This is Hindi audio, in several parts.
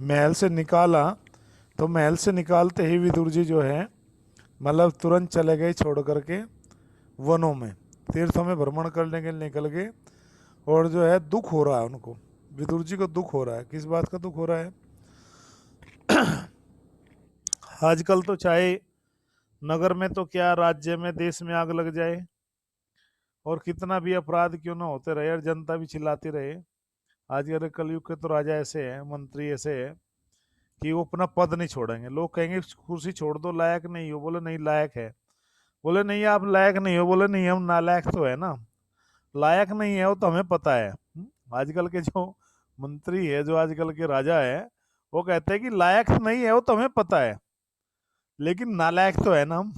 महल से निकाला, तो महल से निकालते ही विदुर जी जो है मतलब तुरंत चले गए छोड़ करके वनों में, तीर्थों में भ्रमण करने के लिए निकल गए। और जो है दुख हो रहा है उनको, विदुर जी को दुख हो रहा है। किस बात का दुख हो रहा है? आजकल तो चाहे नगर में तो क्या, राज्य में, देश में आग लग जाए और कितना भी अपराध क्यों ना होते रहे और जनता भी चिल्लाती रहे, आज के कलयुग के तो राजा ऐसे हैं, मंत्री ऐसे हैं कि वो अपना पद नहीं छोड़ेंगे। लोग कहेंगे कुर्सी छोड़ दो, लायक नहीं हो, बोले नहीं लायक है। बोले नहीं आप लायक नहीं हो, बोले नहीं हम नालायक तो है ना। लायक नहीं है वो तो हमें पता है। आजकल के जो मंत्री है, जो आजकल के राजा है, वो कहते हैं कि लायक नहीं है वो तो हमें पता है, लेकिन नालायक तो है ना हम।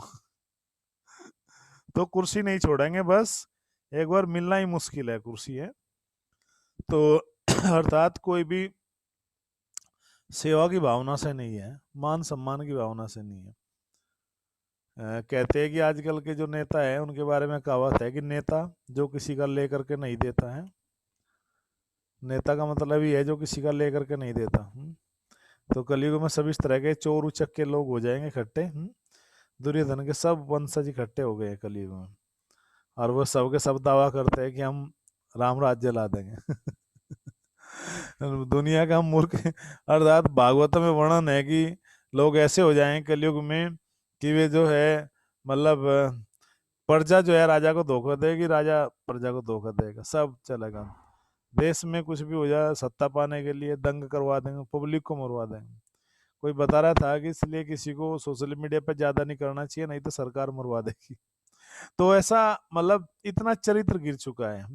तो कुर्सी नहीं छोड़ेंगे, बस एक बार मिलना ही मुश्किल है कुर्सी है तो। अर्थात कोई भी सेवा की भावना से नहीं है, मान सम्मान की भावना से नहीं है। कहते हैं कि आजकल के जो नेता है उनके बारे में कहावत है कि नेता जो किसी का लेकर के नहीं देता है। नेता का मतलब ही है जो किसी का लेकर के नहीं देता। तो कलयुग में सब इस तरह के चोर उचक के लोग हो जाएंगे इकट्ठे। दुर्योधन के सब वंशज इकट्ठे हो गए हैं कलयुग में, और वो सब के सब दावा करते हैं कि हम राम राज्य ला देंगे। दुनिया का मूर्ख। अर्थात भागवत में वर्णन है कि लोग ऐसे हो जाएंगे कलयुग में कि वे जो है मतलब प्रजा जो है राजा को धोखा देगी, राजा प्रजा को धोखा देगा, सब चलेगा। देश में कुछ भी हो जाए सत्ता पाने के लिए दंग करवा देंगे, पब्लिक को मरवा देंगे। कोई बता रहा था कि इसलिए किसी को सोशल मीडिया पे ज्यादा नहीं करना चाहिए, नहीं तो सरकार मरवा देगी। तो ऐसा मतलब इतना चरित्र गिर चुका है।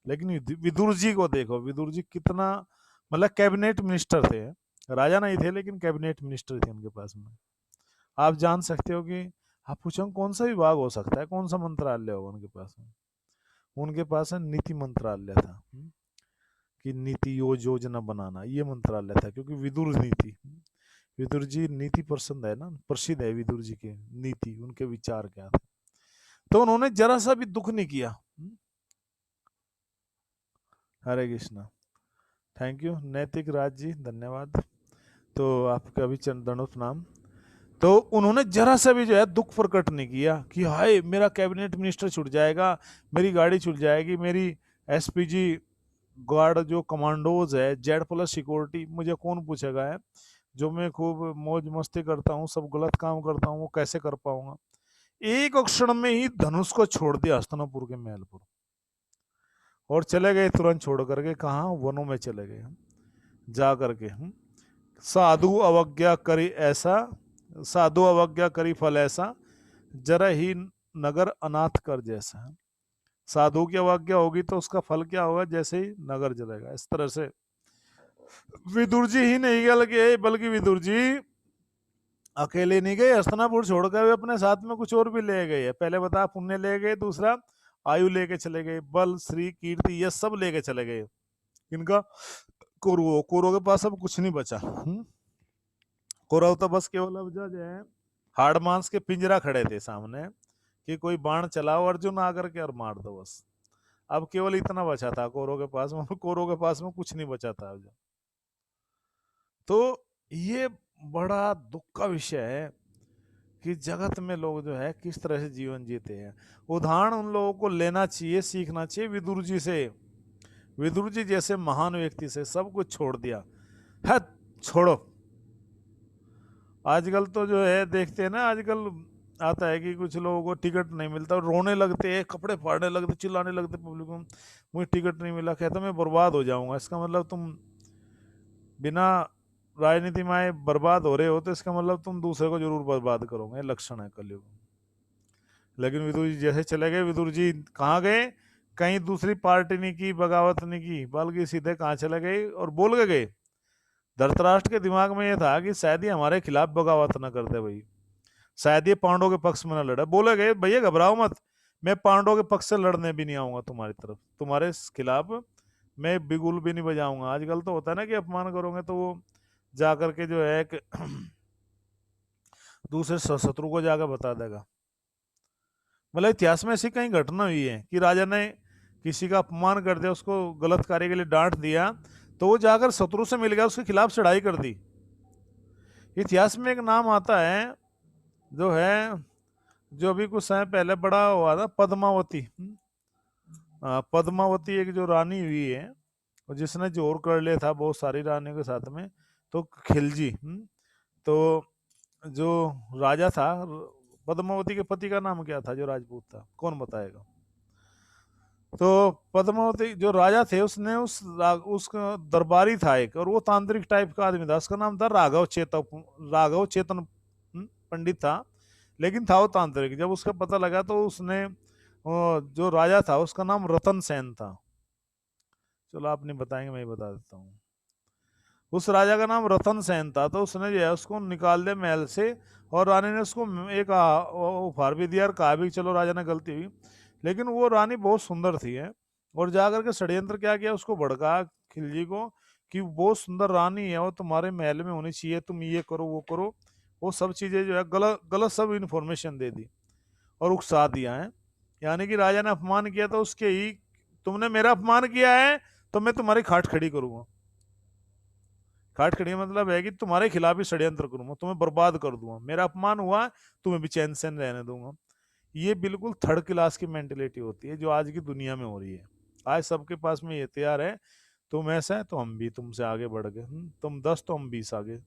लेकिन विदुर जी को देखो, विदुर जी कितना मतलब कैबिनेट मिनिस्टर थे, राजा नहीं थे लेकिन कैबिनेट मिनिस्टर थे उनके पास में। आप जान सकते हो कि आप पूछो कौन सा विभाग हो सकता है, कौन सा मंत्रालय होगा उनके पास में? उनके पास है नीति मंत्रालय था। कि नीति योजना बनाना ये मंत्रालय था, क्योंकि विदुर नीति, विदुर जी नीति पसंद है ना, प्रसिद्ध है विदुर जी के नीति, उनके विचार क्या थे। तो उन्होंने जरा सा भी दुख नहीं किया। हरे कृष्णा। थैंक यू नैतिक राज जी, धन्यवाद। तो आपका भी चंदनों नाम। तो उन्होंने जरा सा भी जो है दुख प्रकट नहीं किया कि हाय मेरा कैबिनेट मिनिस्टर छूट जाएगा, मेरी गाड़ी छूट जाएगी, मेरी एसपीजी गार्ड जो कमांडोज है, जेड प्लस सिक्योरिटी, मुझे कौन पूछेगा है, जो मैं खूब मौज मस्ती करता हूँ, सब गलत काम करता हूँ, वो कैसे कर पाऊंगा। एक क्षण में ही धनुष को छोड़ दिया हस्तिनापुर के महल पर और चले गए तुरंत छोड़ करके, कहा वनों में चले गए जा करके। साधु अवज्ञा करी ऐसा, साधु अवज्ञा करी फल ऐसा, जरा ही नगर अनाथ कर जैसा। साधु की अवज्ञा होगी तो उसका फल क्या होगा, जैसे ही नगर जलेगा। इस तरह से विदुर जी ही नहीं गए, बल्कि विदुर जी अकेले नहीं गए, हस्तिनापुर छोड़कर वे अपने साथ में कुछ और भी ले गए। पहले बता, पुण्य ले गए, दूसरा आयु लेके चले गए, बल श्री कीर्ति ये सब लेके चले गए। इनका कौरवों के पास अब कुछ नहीं बचा। कौरव तो बस केवल अब जो है हाड़ मांस के पिंजरा खड़े थे सामने कि कोई बाण चलाओ अर्जुन आकर के और मार दो, बस। अब केवल इतना बचा था कौरव के पास में, कौरव के पास में कुछ नहीं बचा था अब। तो ये बड़ा दुख का विषय है कि जगत में लोग जो है किस तरह से जीवन जीते हैं। उदाहरण उन लोगों को लेना चाहिए, सीखना चाहिए विदुर जी से। विदुर जी जैसे महान व्यक्ति से सब कुछ छोड़ दिया है। छोड़ो, आजकल तो जो है देखते हैं ना, आजकल आता है कि कुछ लोगों को टिकट नहीं मिलता, रोने लगते हैं, कपड़े फाड़ने लगते, चिल्लाने लगते पब्लिक को, मुझे टिकट नहीं मिला, कहता मैं बर्बाद हो जाऊंगा। इसका मतलब तुम बिना राजनीति में आए बर्बाद हो रहे हो, तो इसका मतलब तुम दूसरे को जरूर बर्बाद करोगे, लक्षण है कलयुग। लेकिन विदुर जी जैसे चले गए, विदुर जी कहाँ गए, कहीं दूसरी पार्टी नहीं की, बगावत नहीं की, बल्कि सीधे कहाँ चले गए और बोल के गए। धृतराष्ट्र के दिमाग में ये था कि शायद ये हमारे खिलाफ बगावत ना करते भाई, शायद ये पांडवों के पक्ष में ना लड़े। बोले गए भैया घबराओ मत, मैं पांडवों के पक्ष से लड़ने भी नहीं आऊंगा तुम्हारी तरफ, तुम्हारे खिलाफ मैं बिगुल भी नहीं बजाऊंगा। आजकल तो होता है ना कि अपमान करोगे तो वो जाकर के जो है दूसरे शत्रु को जाकर बता देगा। मतलब इतिहास में ऐसी कई घटना हुई है कि राजा ने किसी का अपमान कर दिया, उसको गलत कार्य के लिए डांट दिया, तो वो जाकर शत्रु से मिल गया, उसके खिलाफ चढ़ाई कर दी, इतिहास में एक नाम आता है, जो है, जो अभी कुछ समय पहले बड़ा हुआ था, पद्मावती। पद्मावती एक जो रानी हुई है, और जिसने जोर कर लिया था बहुत सारी रानियों के साथ में, तो खिलजी। तो जो राजा था, पद्मावती के पति का नाम क्या था जो राजपूत था, कौन बताएगा? तो पद्मावती जो राजा थे, उसने उसका दरबारी था एक, और वो तांत्रिक टाइप का आदमी था, उसका नाम था राघव चेतन पंडित था, लेकिन था वो तांत्रिक। जब उसका पता लगा तो उसने जो राजा था उसका नाम रतन सेन था। चलो आप नहीं बताएंगे, मैं ही बता देता हूँ। उस राजा का नाम रतन सेन था। तो उसने जो है उसको निकाल दिया महल से, और रानी ने उसको एक उपहार भी दिया, और कहा भी चलो राजा ने गलती हुई। लेकिन वो रानी बहुत सुंदर थी है, और जाकर के षड्यंत्र क्या किया, उसको भड़का खिलजी को कि बहुत सुंदर रानी है, वो तुम्हारे महल में होनी चाहिए, तुम ये करो वो करो। वो सब चीजें जो है गलत गलत सब इन्फॉर्मेशन दे दी और उकसा दिया है। यानी कि राजा ने अपमान किया तो उसके ही, तुमने मेरा अपमान किया है तो मैं तुम्हारी खाट खड़ी करूंगा। खाट खड़ी मतलब है कि तुम्हारे खिलाफ ही षड्यंत्र करूंगा, तुम्हें बर्बाद कर दूंगा, मेरा अपमान हुआ, तुम्हें भी चैन से रहने दूंगा। ये बिल्कुल थर्ड क्लास की मेंटेलिटी होती है जो आज की दुनिया में हो रही है। आज सबके पास में ये तैयार है, तुम ऐसा है तो हम भी तुमसे आगे बढ़ गए, तुम 10 तो हम 20 आगे।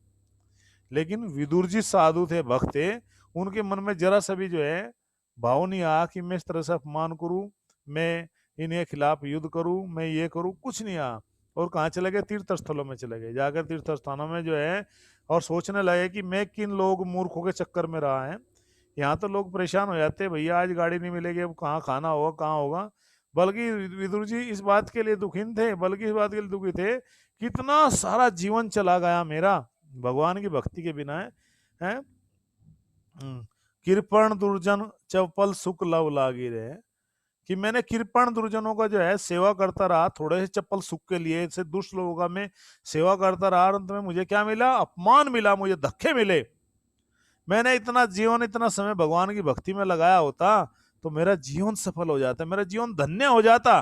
लेकिन विदुर जी साधु थे, भक्त थे, उनके मन में जरा सा भी जो है भाव नहीं आया कि मैं इस तरह से अपमान करूं, मैं इनके खिलाफ युद्ध करूं, मैं ये करूं, कुछ नहीं आया। और कहाँ चले गए? तीर्थ स्थलों में चले गए। जाकर तीर्थ स्थानों में जो है और सोचने लगे कि मैं किन लोग मूर्खों के चक्कर में रहा है। यहाँ तो लोग परेशान हो जाते हैं, भैया आज गाड़ी नहीं मिलेगी, अब कहाँ खाना होगा, कहाँ होगा। बल्कि विदुर जी इस बात के लिए दुखी थे, बल्कि इस बात के लिए दुखी थे, कितना सारा जीवन चला गया मेरा भगवान की भक्ति के बिना है। कृपण दुर्जन चपल सुख लव लागी रहे, कि मैंने कृपण दुर्जनों का जो है सेवा करता रहा, थोड़े से चप्पल सुख के लिए से दुष्ट लोगों का मैं सेवा करता रहा, और अंत में मुझे क्या मिला? अपमान मिला, मुझे धक्के मिले। मैंने इतना जीवन इतना समय भगवान की भक्ति में लगाया होता तो मेरा जीवन सफल हो जाता, मेरा जीवन धन्य हो जाता।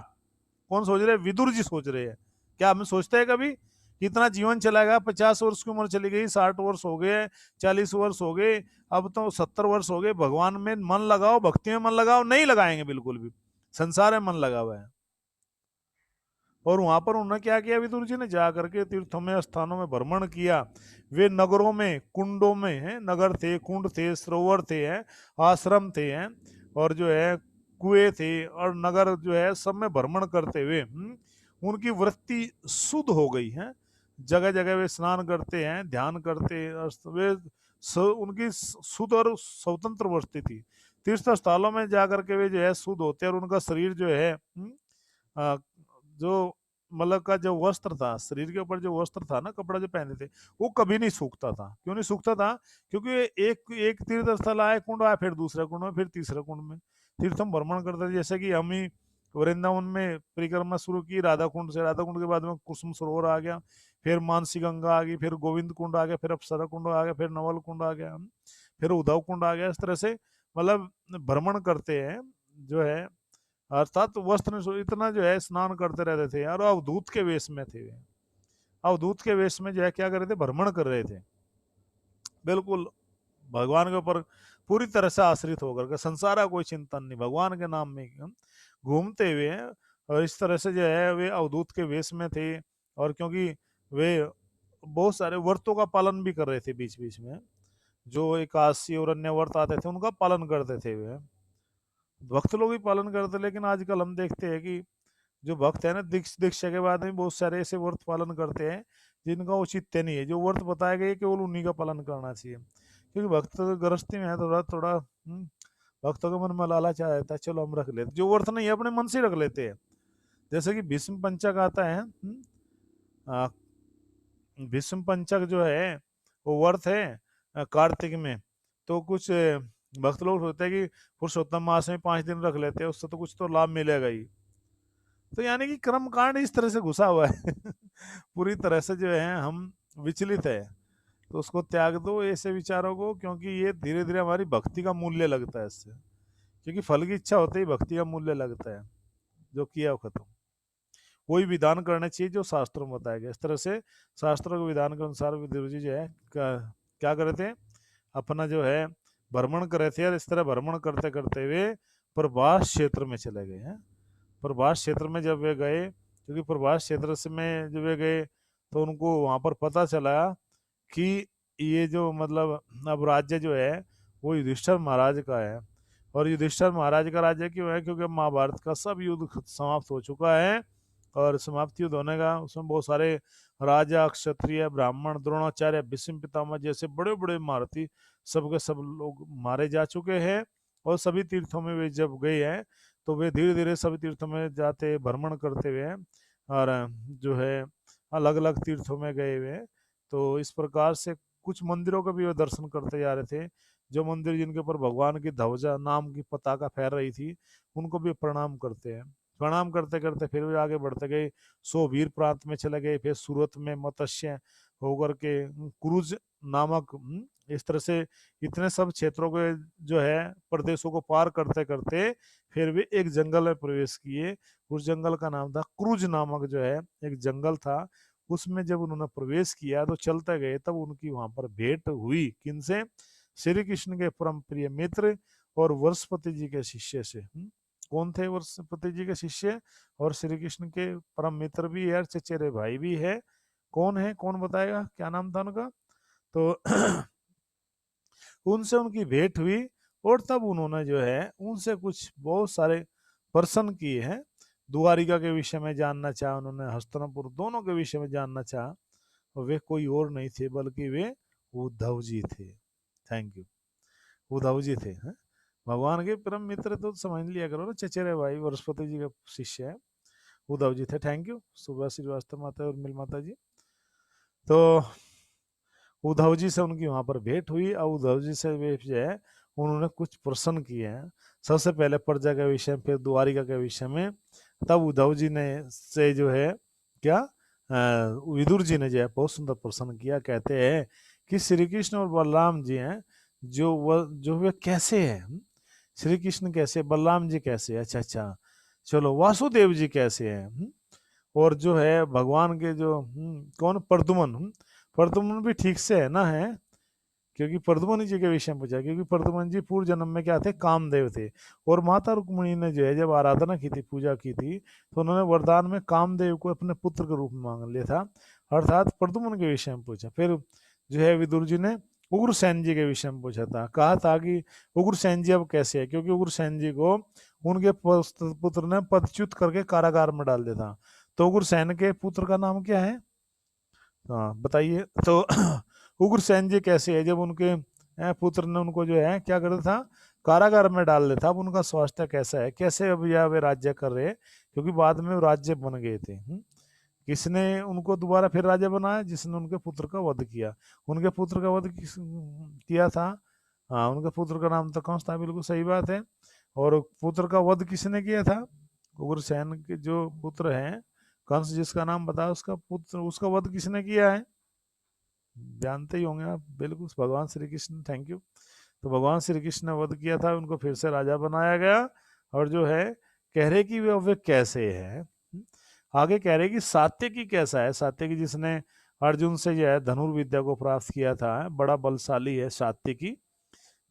कौन सोच रहे? विदुर जी सोच रहे हैं। क्या हम सोचते हैं कभी? इतना जीवन चला गया, 50 वर्ष की उम्र चली गई, 60 वर्ष हो गए, 40 वर्ष हो गए, अब तो 70 वर्ष हो गए। भगवान में मन लगाओ, भक्ति में मन लगाओ, नहीं लगाएंगे बिल्कुल भी, संसार में मन लगा हुआ है। और वहां पर उन्होंने क्या किया? विदुर जी ने जाकर के तीर्थों में, स्थानों में भ्रमण किया। वे नगरों में, कुंडों में है, नगर थे, कुंड थे, सरोवर थे, हैं, आश्रम थे, हैं, और जो है कुएं थे, और नगर जो है सब में भ्रमण करते हुए उनकी वृत्ति शुद्ध हो गई है। जगह जगह वे स्नान करते हैं, ध्यान करते हैं, और वे उनकी शुद्ध और स्वतंत्र वृत्ति थी। तीर्थ स्थलों में जाकर के वे जो है शुद्ध होते हैं, और उनका शरीर जो है जो मतलब का जो वस्त्र था, शरीर के ऊपर जो वस्त्र था ना, कपड़ा जो पहनते थे, वो कभी नहीं सूखता था। क्यों नहीं सूखता था? क्योंकि एक एक तीर्थ स्थल आए, कुंड आए, फिर दूसरे कुंड में, फिर तीसरे कुंड में तीर्थम भ्रमण करते थे। जैसे कि हम ही वृंदावन में परिक्रमा शुरू की राधा कुंड से, राधा कुंड के बाद में कुसुम सरोवर आ गया, फिर मानसी गंगा आ गई, फिर गोविंद कुंड आ गया, फिर अप्सरा कुंड आ गया, फिर नवल कुंड आ गया, फिर उद्धव कुंड आ गया। इस तरह से मतलब भ्रमण करते हैं जो है, अर्थात वस्त्र इतना जो है स्नान करते रहते थे यार। अवधूत के वेश में थे वे, अवधूत के वेश में जो है क्या कर रहे थे? भ्रमण कर रहे थे, बिल्कुल भगवान के ऊपर पूरी तरह से आश्रित होकर के, संसार का कोई चिंतन नहीं, भगवान के नाम में घूमते हुए हैं। और इस तरह से जो है वे अवधूत के वेश में थे। और क्योंकि वे बहुत सारे व्रतों का पालन भी कर रहे थे बीच बीच में, जो एकादशी और अन्य व्रत आते थे उनका पालन करते थे वे। भक्त लोग भी पालन करते, लेकिन आजकल हम देखते हैं कि जो भक्त है ना, दीक्षा के बाद में बहुत सारे ऐसे व्रत पालन करते हैं जिनका औचित्य नहीं है। जो व्रत बताए गए केवल उन्हीं का पालन करना चाहिए, क्योंकि भक्त तो गृहस्थी में है, थोड़ा थोड़ा भक्तों के मन में लालच आ जाता है, चलो हम रख लेते। जो व्रत नहीं है अपने मन से रख लेते हैं। जैसे कि भीष्म पंचक आता है, भीष्म पंचक जो है वो व्रत है कार्तिक में। तो कुछ भक्त लोग सोचते हैं कि पुरुषोत्तम मास में 5 दिन रख लेते हैं, उससे तो कुछ तो लाभ मिलेगा ही। तो यानी कि कर्म कांड इस तरह से घुसा हुआ है पूरी तरह से जो है हम विचलित है। तो उसको त्याग दो ऐसे विचारों को, क्योंकि ये धीरे धीरे हमारी भक्ति का मूल्य लगता है इससे। क्योंकि फल की इच्छा होते ही भक्ति का मूल्य लगता है, जो किया वो खत्म। वही विधान करना चाहिए जो शास्त्रों में बताया गया। इस तरह से शास्त्रों के विधान के अनुसार विदुर जी जो है क्या करे थे, अपना जो है भ्रमण करे थे, और इस तरह भ्रमण करते करते वे प्रभास क्षेत्र में चले गए हैं। प्रभास क्षेत्र में जब वे गए, क्योंकि प्रभास क्षेत्र से में जब वे गए तो उनको वहां पर पता चला कि ये जो मतलब अब राज्य जो है वो युधिष्ठिर महाराज का है। और युधिष्ठिर महाराज का राज्य क्यों है, क्योंकि महाभारत का सब युद्ध समाप्त हो चुका है, और समाप्त युद्ध होने का उसमें बहुत सारे राजा, क्षत्रिय, ब्राह्मण, द्रोणाचार्य, भीष्म पितामह जैसे बड़े बड़े महारथी सबके सब लोग मारे जा चुके हैं। और सभी तीर्थों में वे जब गए हैं तो वे धीरे धीरे सभी तीर्थों में जाते भ्रमण करते हुए हैं, और जो है अलग अलग तीर्थों में गए हुए हैं। तो इस प्रकार से कुछ मंदिरों का भी वो दर्शन करते जा रहे थे। जो मंदिर जिनके ऊपर भगवान की ध्वजा नाम की पताका फहर रही थी उनको भी प्रणाम करते हैं। प्रणाम करते करते फिर भी आगे बढ़ते गए, सोवीर प्रांत में चले गए, फिर सूरत में मत्स्य होकर के क्रूज नामक इस तरह से इतने सब क्षेत्रों के जो है प्रदेशों को पार करते करते फिर भी एक जंगल में प्रवेश किए। उस जंगल का नाम था क्रूज नामक, जो है एक जंगल था। उसमें जब उन्होंने प्रवेश किया तो चलते गए, तब उनकी वहां पर भेंट हुई किनसे, श्री कृष्ण के परम प्रिय मित्र और वर्षपति जी के शिष्य से। कौन थे वर्षपति जी के शिष्य और श्री कृष्ण के परम मित्र भी है और चचेरे भाई भी है? कौन है, कौन बताएगा, क्या नाम था उनका? तो उनसे उनकी भेंट हुई, और तब उन्होंने जो है उनसे कुछ बहुत सारे प्रश्न किए हैं। द्वारिका के विषय में जानना चाहा उन्होंने, हस्तिनापुर, दोनों के विषय में जानना चाहा। वे कोई और नहीं थे बल्कि वे उद्धव जी थे। Thank you. उद्धव जी थे, हैं? भगवान के परम मित्र तो समझ लिया करो ना, चचेरे भाई बृहस्पति जी के शिष्य है, उद्धव जी थे। थैंक यू सुभा श्रीवास्तव माता और मिल माता जी। तो उद्धव जी से उनकी वहां पर भेंट हुई, और उद्धव जी से वे जो है उन्होंने कुछ प्रश्न किए हैं। सबसे पहले प्रजा के विषय में, फिर द्वारिका के विषय में। तब उद्धव जी ने से जो है क्या विदुर जी ने जो है बहुत सुंदर प्रश्न किया। कहते हैं कि श्री कृष्ण और बलराम जी हैं, जो वे कैसे हैं? श्री कृष्ण कैसे, बलराम जी कैसे? अच्छा अच्छा, चलो वासुदेव जी कैसे हैं? और जो है भगवान के जो कौन, प्रद्युम्न, प्रद्युम्न भी ठीक से है ना? है, क्योंकि प्रद्युम्न जी के विषय में पूछा, क्योंकि प्रद्युम्न जी पूर्व जन्म में क्या थे, कामदेव थे। और माता रुक्मिणी ने जो है जब आराधना की थी, पूजा की थी, तो उन्होंने वरदान में कामदेव को अपने पुत्र के रूप में मांग लिया था, अर्थात प्रद्युम्न के विषय में पूछा। फिर जो है विदुर जी ने उग्रसेन जी के विषय में पूछा था, कहा था कि उग्रसेन जी अब कैसे है, क्योंकि उग्रसेन जी को उनके पुत्र ने पदच्युत करके कारागार में डाल दिया था। तो उग्रसेन के पुत्र का नाम क्या है? हाँ बताइए। तो उग्रसेन जी कैसे है, जब उनके पुत्र ने उनको जो है क्या करता था, कारागार में डाल देता, अब उनका स्वास्थ्य कैसा है, कैसे अब यह वे राज्य कर रहे हैं? क्योंकि बाद में वो राज्य बन गए थे। किसने उनको दोबारा फिर राजा बनाया? जिसने उनके पुत्र का वध किया। उनके पुत्र का वध किस किया था? हाँ, उनके पुत्र का नाम तो कंस था, बिल्कुल सही बात है। और पुत्र का वध किसने किया था? उग्रसेन के जो पुत्र हैं, कंस जिसका नाम बताया, उसका पुत्र, उसका वध किसने किया है? जानते ही होंगे आप, बिल्कुल भगवान श्री कृष्ण। Thank you. तो भगवान श्री कृष्ण ने वध किया था, उनको फिर से राजा बनाया गया। और जो है कह रहे कि वे कैसे है, आगे कह रहे कि सात्यकी कैसा है। सात्यकी जिसने अर्जुन से जो है धनुर्विद्या को प्राप्त किया था, बड़ा बलशाली है सात्यकी,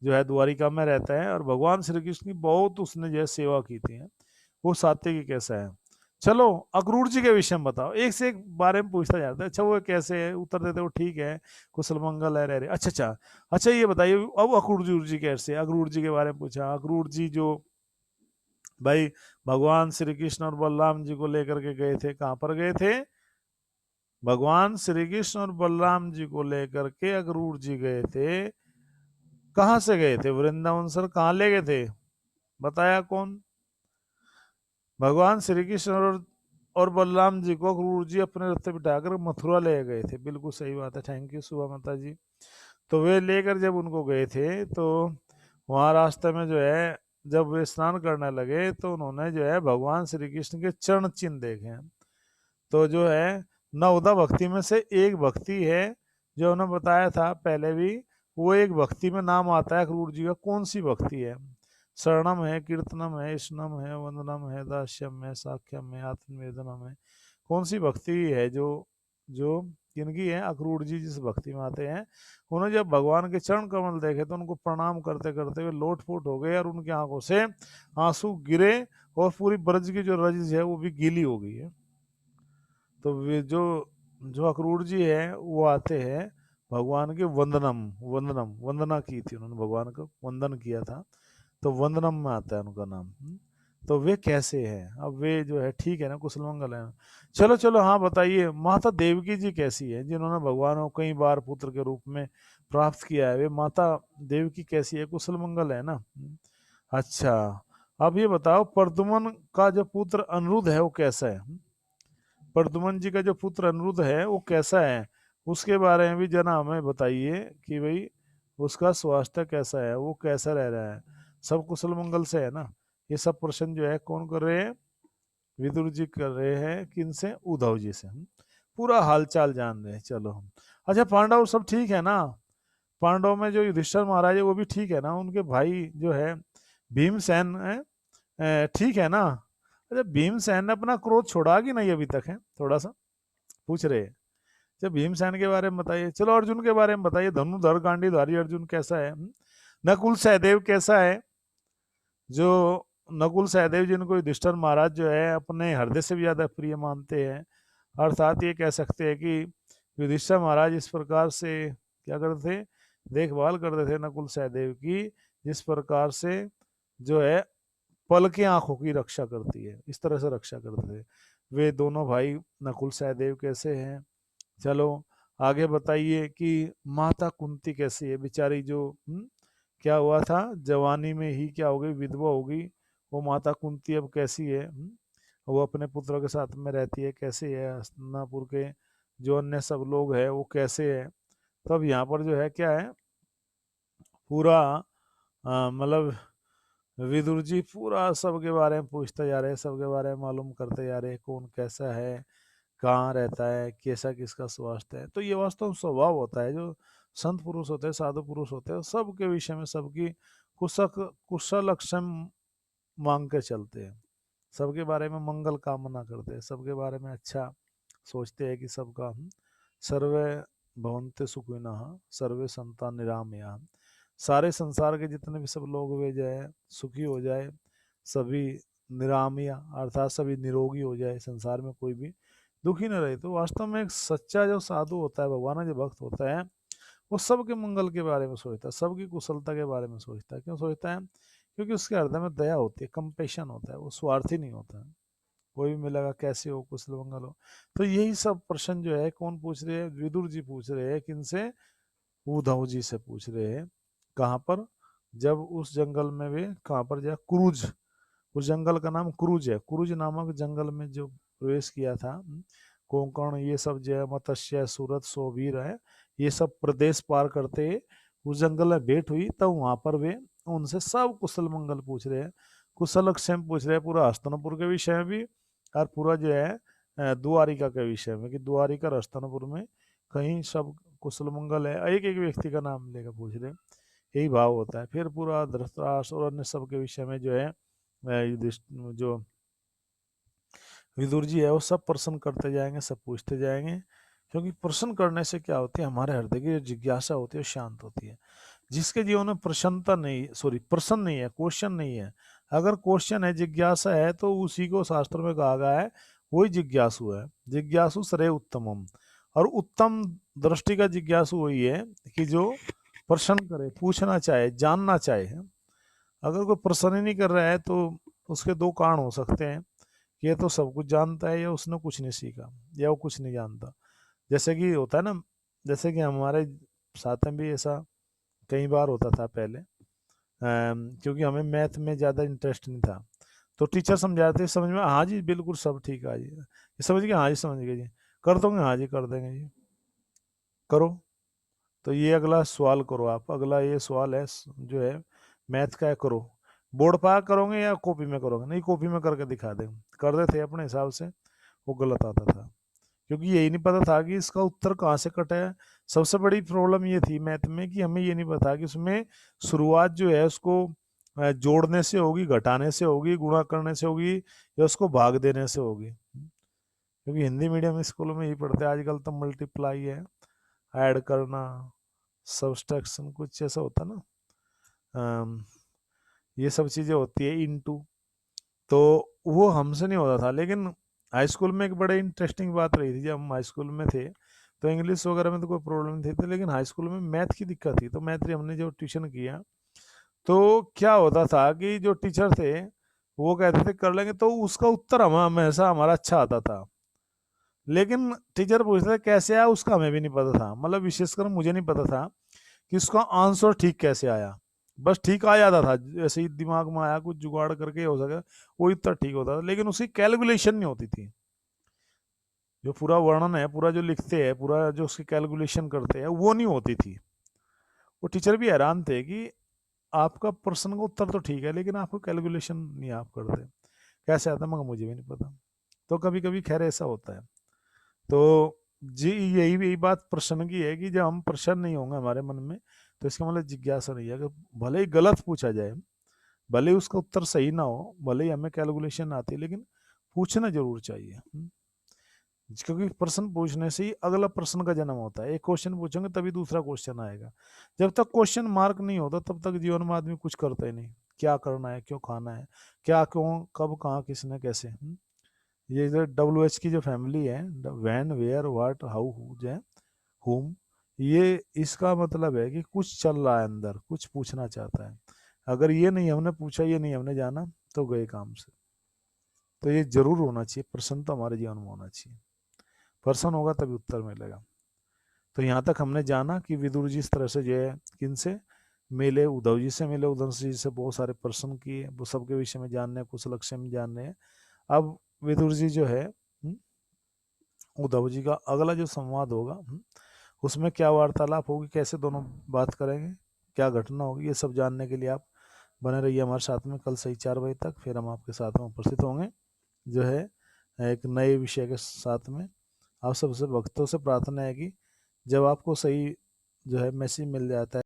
जो है द्वारिका में रहता है, और भगवान श्री कृष्ण की बहुत उसने जो है सेवा की थी। वो सात्यकी कैसा है? चलो अक्रूर जी के विषय में बताओ, एक से एक बारे में पूछता जाता है। अच्छा वो कैसे है, उत्तर देते हो ठीक है, कुशल मंगल है, रह रहे। अच्छा अच्छा अच्छा, ये बताइए अब अक्रूर जी कैसे? अक्रूर जी के बारे में पूछा। अक्रूर जी जो भाई भगवान श्री कृष्ण और बलराम जी को लेकर के गए थे, कहां पर गए थे? भगवान श्री कृष्ण और बलराम जी को लेकर के अक्रूर जी गए थे। कहां से गए थे? वृंदावन सर, कहां ले गए थे? बताया कौन? भगवान श्री कृष्ण और बलराम जी को अक्रूर जी अपने रथ पे बिठाकर मथुरा ले गए थे। बिल्कुल सही बात है, थैंक यू सुबह माता जी। तो वे लेकर जब उनको गए थे, तो वहां रास्ते में जो है जब वे स्नान करने लगे, तो उन्होंने जो है भगवान श्री कृष्ण के चरण चिन्ह देखे। तो जो है नवदा भक्ति में से एक भक्ति है, जो उन्होंने बताया था पहले भी, वो एक भक्ति में नाम आता है अक्रूर जी का। कौन सी भक्ति है? शरणम है, कीर्तनम है, स्नम है, वंदनम है, दास्यम है, साख्यम है, आत्मवेदनम है। कौन सी भक्ति है जो जो किनकी है? अक्रूर जी जिस भक्ति में आते हैं, उन्होंने जब भगवान के चरण कमल देखे तो उनको प्रणाम करते करते हुए लोटपोट हो गए और उनकी आंखों से आंसू गिरे और पूरी ब्रज की जो रज है वो भी गीली हो गई है। तो वे जो जो अक्रूर जी है वो आते हैं भगवान के वंदना की थी उन्होंने, भगवान को वंदन किया था, तो वंदनम में आता है उनका नाम। तो वे कैसे हैं? अब वे जो है ठीक है ना, कुशल मंगल है। चलो चलो, हाँ बताइए, माता देवकी जी कैसी है, जिन्होंने भगवान को कई बार पुत्र के रूप में प्राप्त किया है, वे माता देवकी कैसी है? कुशल मंगल है ना। अच्छा, अब ये बताओ प्रद्युम्न का जो पुत्र अनिरुद्ध है वो कैसा है? प्रद्युम्न जी का जो पुत्र अनिरुद्ध है वो कैसा है? उसके बारे में भी जना हमें बताइए कि भाई उसका स्वास्थ्य कैसा है, वो कैसा रह रहा है, सब कुशल मंगल से है ना। ये सब प्रश्न जो है कौन कर रहे हैं? विदुर जी कर रहे हैं। किनसे? उद्धव जी से। हम पूरा हालचाल जान रहे हैं। चलो हम, अच्छा पांडव सब ठीक है ना? पांडव में जो युधिष्ठिर महाराज है वो भी ठीक है ना? उनके भाई जो है भीमसेन है, ठीक है ना? अच्छा, भीमसेन ने अपना क्रोध छोड़ा कि नहीं अभी तक? है थोड़ा सा पूछ रहे हैं। जब भीमसेन के बारे में बताइए। चलो अर्जुन के बारे में बताइए, धनुधर गांडीधारी अर्जुन कैसा है? नकुल सहदेव कैसा है? जो नकुल सहदेव जिनको युधिष्ठिर महाराज जो है अपने हृदय से भी ज्यादा प्रिय मानते हैं, अर्थात ये कह सकते हैं कि युधिष्ठिर महाराज इस प्रकार से क्या करते थे? देखभाल करते थे नकुल सहदेव की, जिस प्रकार से जो है पल की आंखों की रक्षा करती है, इस तरह से रक्षा करते थे वे दोनों भाई नकुल सहदेव। कैसे हैं? चलो आगे बताइए कि माता कुंती कैसी है बेचारी, जो क्या हुआ था जवानी में ही क्या हो गई? विधवा हो गई। वो माता कुंती अब कैसी है? वो अपने पुत्र के साथ में रहती है, कैसे है? हस्तिनापुर के जो अन्य सब लोग हैं वो कैसे है? तब यहाँ पर जो है क्या है, पूरा मतलब विदुर जी पूरा सबके बारे में पूछते जा रहे हैं, सबके बारे में मालूम करते जा रहे हैं, कौन कैसा है, कहाँ रहता है, कैसा किसका स्वास्थ्य है। तो ये वास्तव स्वभाव होता है, जो संत पुरुष होते हैं, साधु पुरुष होते हैं, सबके विषय में सबकी कुशल अक्षम मांग के चलते हैं, सबके बारे में मंगल कामना करते हैं, सबके बारे में अच्छा सोचते हैं कि सबका सर्वे भवन्ते सुखिनः सर्वे संता निरामया, सारे संसार के जितने भी सब लोग वे जो है सुखी हो जाए, सभी निरामया अर्थात सभी निरोगी हो जाए, संसार में कोई भी दुखी न रहे। तो वास्तव में एक सच्चा जो साधु होता है, भगवान जो भक्त होता है, वो सबके मंगल के बारे में सोचता है, सबकी कुशलता के बारे में सोचता है। क्यों सोचता है? क्योंकि उसके हृदय में दया होती है, कंपेशन होता है, वो स्वार्थी नहीं होता है। कोई भी मिलेगा, कैसे हो, कुशल मंगल हो। तो यही सब प्रश्न जो है कौन पूछ रहे हैं? विदुर जी पूछ रहे हैं। किनसे? उद्धव जी से पूछ रहे हैं। कहाँ पर? जब उस जंगल में वे कहाँ पर जाए? क्रूज, उस जंगल का नाम क्रूज है। क्रूज नामक जंगल में जो प्रवेश किया था, कोंकण ये सब जो है, मत्स्य, सूरत, सोबीर है, ये सब प्रदेश पार करते उस जंगल में भेंट हुई। तब वहां पर वे उनसे सब कुशल मंगल पूछ रहे हैं, कुशल क्षेम पूछ रहे हैं, पूरा हस्तनपुर के विषय में भी और पूरा जो है द्वारिका के विषय में, कि द्वारिका और हस्तनपुर में कहीं सब कुशल मंगल है, एक एक व्यक्ति का नाम लेकर पूछ रहे हैं। यही भाव होता है। फिर पूरा धृतराष्ट्र और अन्य सब के विषय में जो है जो विदुर जी है वो सब प्रश्न करते जाएंगे, सब पूछते जाएंगे। क्योंकि प्रश्न करने से क्या होती है, हमारे हृदय की जो जिज्ञासा होती है वो शांत होती है। जिसके जीवन में प्रसन्नता नहीं, सॉरी प्रश्न नहीं है, क्वेश्चन नहीं है, अगर क्वेश्चन है, जिज्ञासा है, तो उसी को शास्त्र में कहा गया है वही जिज्ञासु है। जिज्ञासु सरे उत्तमम, और उत्तम दृष्टि का जिज्ञासु वही है कि जो प्रश्न करे, पूछना चाहे, जानना चाहे। अगर कोई प्रश्न ही नहीं कर रहा है तो उसके दो कारण हो सकते हैं, ये तो सब कुछ जानता है या उसने कुछ नहीं सीखा या वो कुछ नहीं जानता। जैसे कि होता है ना, जैसे कि हमारे साथ में भी ऐसा कई बार होता था पहले, क्योंकि हमें मैथ में ज़्यादा इंटरेस्ट नहीं था, तो टीचर समझाते समझ में, हाँ जी बिल्कुल सब ठीक है जी, ये समझ गए, हाँ जी समझ गए जी, कर दोगे, हाँ जी कर देंगे जी, करो। तो ये अगला सवाल करो आप, अगला ये सवाल है जो है मैथ का है, करो। बोर्ड पर करोगे या कॉपी में करोगे? नहीं, कॉपी में करके दिखा देंगे। कर देते अपने हिसाब से, वो गलत आता था, क्योंकि यही नहीं पता था कि इसका उत्तर कहाँ से कटा है। सबसे बड़ी प्रॉब्लम ये थी मैथ में कि हमें ये नहीं पता कि उसमें शुरुआत जो है उसको जोड़ने से होगी, घटाने से होगी, गुणा करने से होगी, या उसको भाग देने से होगी। क्योंकि हिंदी मीडियम स्कूल में ही पढ़ते हैं। आजकल तो मल्टीप्लाई है, ऐड करना, सब्सट्रैक्शन कुछ ऐसा होता है ना, ये सब चीज़ें होती है, इनटू। तो वो हमसे नहीं होता था। लेकिन हाई स्कूल में एक बड़े इंटरेस्टिंग बात रही थी, जब हम हाई स्कूल में थे तो इंग्लिश वगैरह में तो कोई प्रॉब्लम नहीं थी, लेकिन हाई स्कूल में मैथ की दिक्कत थी। तो मैथ हमने जो ट्यूशन किया, तो क्या होता था कि जो टीचर थे वो कहते थे कर लेंगे, तो उसका उत्तर हम हमेशा हमारा अच्छा आता था। लेकिन टीचर पूछते थे कैसे आया, उसका हमें भी नहीं पता था। मतलब विशेषकर मुझे नहीं पता था कि उसका आंसर ठीक कैसे आया। बस ठीक आ जाता था, जैसे ही दिमाग में आया कुछ जुगाड़ करके हो सके वो उत्तर ठीक होता था, लेकिन उसकी कैलकुलेशन नहीं होती थी। जो पूरा वर्णन है, पूरा जो लिखते हैं, पूरा जो उसकी कैलकुलेशन करते हैं, वो नहीं होती थी। वो टीचर भी हैरान थे कि आपका प्रश्न का उत्तर तो ठीक है, लेकिन आपको कैलकुलेशन नहीं आप करते, कैसे आता, मगर मुझे भी नहीं पता। तो कभी कभी खैर ऐसा होता है। तो जी, यही यही बात प्रश्न की है कि जब हम प्रश्न नहीं होंगे हमारे मन में, तो इसका मतलब जिज्ञासा नहीं है। कि भले ही गलत पूछा जाए, भले ही उसका उत्तर सही ना हो, भले ही हमें कैलकुलेशन आती है, लेकिन पूछना जरूर चाहिए। क्योंकि प्रश्न पूछने से ही अगला प्रश्न का जन्म होता है। एक क्वेश्चन पूछेंगे तभी दूसरा क्वेश्चन आएगा। जब तक क्वेश्चन मार्क नहीं होता तब तक जीवन में आदमी कुछ करता ही नहीं। क्या करना है, क्यों खाना है, क्या, क्यों, कब, कहाँ, किसने, कैसे। ये जो WH की जो फैमिली है, when, where, what, how, who है, हुम, ये इसका मतलब है कि कुछ चल रहा है अंदर, कुछ पूछना चाहता है। अगर ये नहीं हमने पूछा, ये नहीं हमने जाना, तो गए काम से। तो ये जरूर होना चाहिए, प्रश्न तो हमारे जीवन में होना चाहिए। प्रश्न होगा तभी उत्तर मिलेगा। तो यहाँ तक हमने जाना कि विदुर जी इस तरह से जो है किन से मिले, उद्धव जी से मिले, उद्धव जी से बहुत सारे प्रश्न किए, वो सबके विषय में जानने, कुशलक्षेम जानने हैं। अब विदुर जी जो है उद्धव जी का अगला जो संवाद होगा, उसमें क्या वार्तालाप होगी, कैसे दोनों बात करेंगे, क्या घटना होगी, ये सब जानने के लिए आप बने रहिए हमारे साथ में। कल सही 4 बजे तक फिर हम आपके साथ में उपस्थित होंगे, जो है एक नए विषय के साथ में। आप सबसे भक्तों से प्रार्थना है कि जब आपको सही जो है मैसेज मिल जाता है